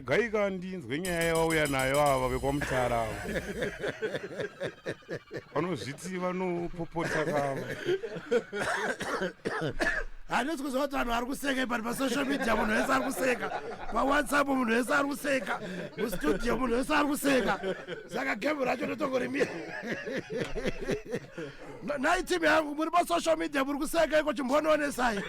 Gaika ndinzwe nyaya yawauya nayo ava vekwamutara vanozviti vanopopota kava. Handisi kuzoti vanhu vari kuseka pari pasocial media, munhu wese ari kuseka, pawhatsapp munhu wese ari kuseka, mustudio munhu wese ari kuseka, saka gemu racho ndotongorimira. Nhai timu yangu muri pasocial media muri kuseka iko chimbonoonesai,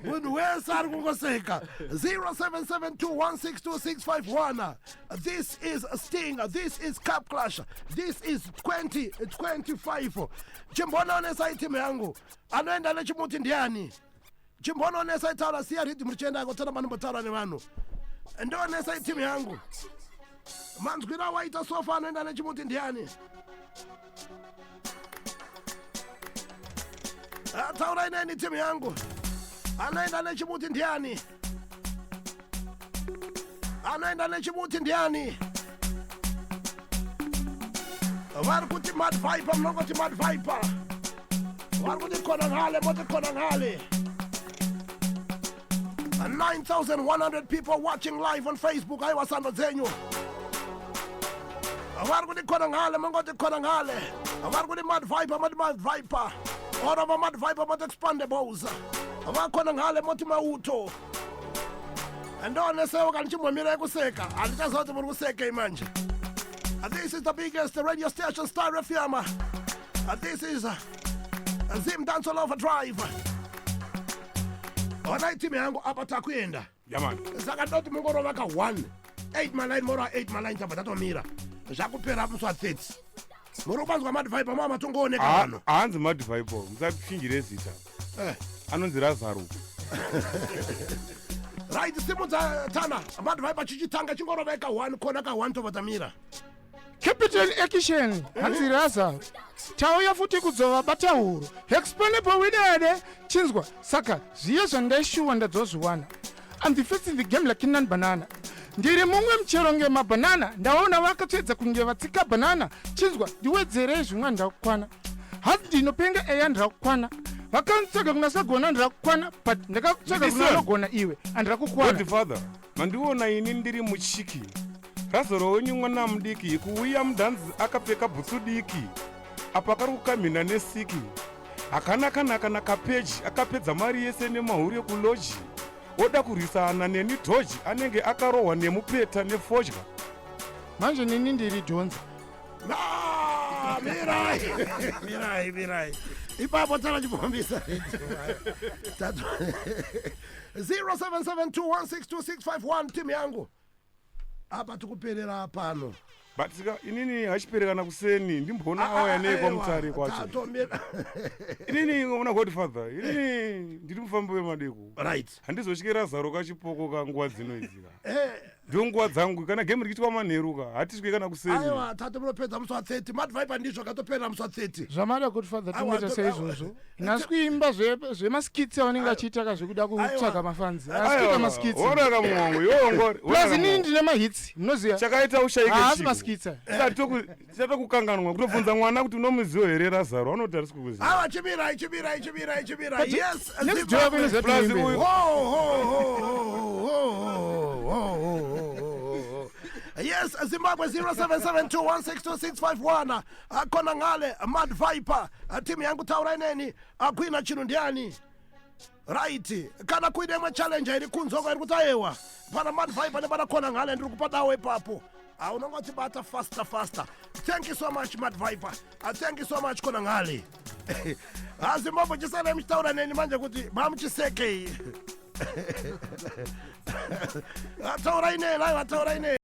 munhu wese ari kungoseka. 0772162651. This is Sting, this is Cup Clash, this is 2025. Chimbonoonesai timu yangu, anoenda nechimuti ndiani? Chimbononesa itaura siya rhythm richenda kutana manombotaura nevanhu. Ndionesa timu yangu. Manzwira waita sofa anoenda nechimuti ndiani? Taura ineni timu yangu. Anoenda nechimuti ndiani? Anoenda nechimuti ndiani? Vari kuti Mad Viper, mnongoti Mad Viper. Vari kuti kona ngale, moti kona ngale. 9,100 people watching live on Facebook. I was on the zenyu. Vari kuti kona ngale, mongoti kona ngale. Vari kuti Mad Viper, Mad Viper. All of Mad Viper, Mad Expandables. Vari kona ngale, moti mauto. And onesewo kanchimwemira kuseka. Alichazoti muri kuseka imanje. This is the biggest radio station, Star FM. This is Zim Dance All Over Drive. Ona timu yangu apa takuenda. Yaman. Saka ndoti mungoro vaka 1. 8 maline mora 8 maline tabata mira. Zvakupera muswa 30. Muri kubanzwa Mad Viper mama tongooneka vanhu. Hanzi Mad Viper, musapfingire zita. Anonzi Lazaro. Right, simudza tana Mad Viper chichitanga chingoro veka 1 kona ka 1 tabata mira. Capital Action, hanzi Lazaro. Tauya futi kudzova batauro. Expandable winade. Chinzwa, saka, zviye zvandashuwa ndadzozviwana. I'm the first in the game like Kinan Banana. Ndiri mumwe mchero nge mabanana. Ndaona vakapedza kunge vatsika banana. Chinzwa, ndiwedzere zvimwe ndakwana. Hasi ndinopenga eya ndakwana. Vakantsvaga kunasagona ndakwana, but ndakakutsvaga kunanogona iwe andakukwana. Godfather, mandiona ini ndiri muchiki. Lazaro wenyu mwana mudiki, kuuya mudhanzi akapfeka bhutsu diki. Apa kari kukamhina nesiki. Akanaka kapeji akapedza mari yese nemahuri ekuloji. Oda kurwisana neni Doji anenge akarohwa nemupeta nefodya. Manje nini ndiri Jonza. Mirai. Ipapo tana chipombisa. 0772162651 timu yangu. Apa tukuperera pano. Batsika inini hachiperekana kuseni ndimbona auya nei kwamutare kwacho. Inini ngona Godfather, inini ndiri mufambo wemadeko. Right. Handizosvike Lazaro kachipoko kanguva dzinoidzika. Ndonguva dzangu kana game richiitwa manheruka hatisvike kana kuseni. Aiwa tatu munopedza muswa 30. Mad Viper ndizvo katopera muswa 30. Zvamada Godfather tumeta saizvozvo. Nasikuimba zvemaskitsi avanenge achiita zvekuda kutsvaga mafanzi. Asikuita maskitsi. Oraka muwangu yongori. Plus inini ndine mahits, munoziva. Chakaita ushaike Haasi maskitsi. Chata kukanganwa kutobvunza mwana kuti unomuziva here Lazaro anoti harisi kukuziva. Awa chimirai. Yes. Next job is that Yes, Zimbabwe 0772162651. Kona ngale Mad Viper. Timu yangu taura ineni. Kuina chinu ndiani. Right. Kana kuine mwe challenge iri kunzoka iri kutayewa. Pana Mad Viper nepana kona ngale ndiri kupadawo ipapo. Unongoti bata faster. Thank you so much Mad Viper. Thank you so much kona ngale. Zimbabwe chisale mchitaura neni manje kuti mamuchiseke. Taura ineni.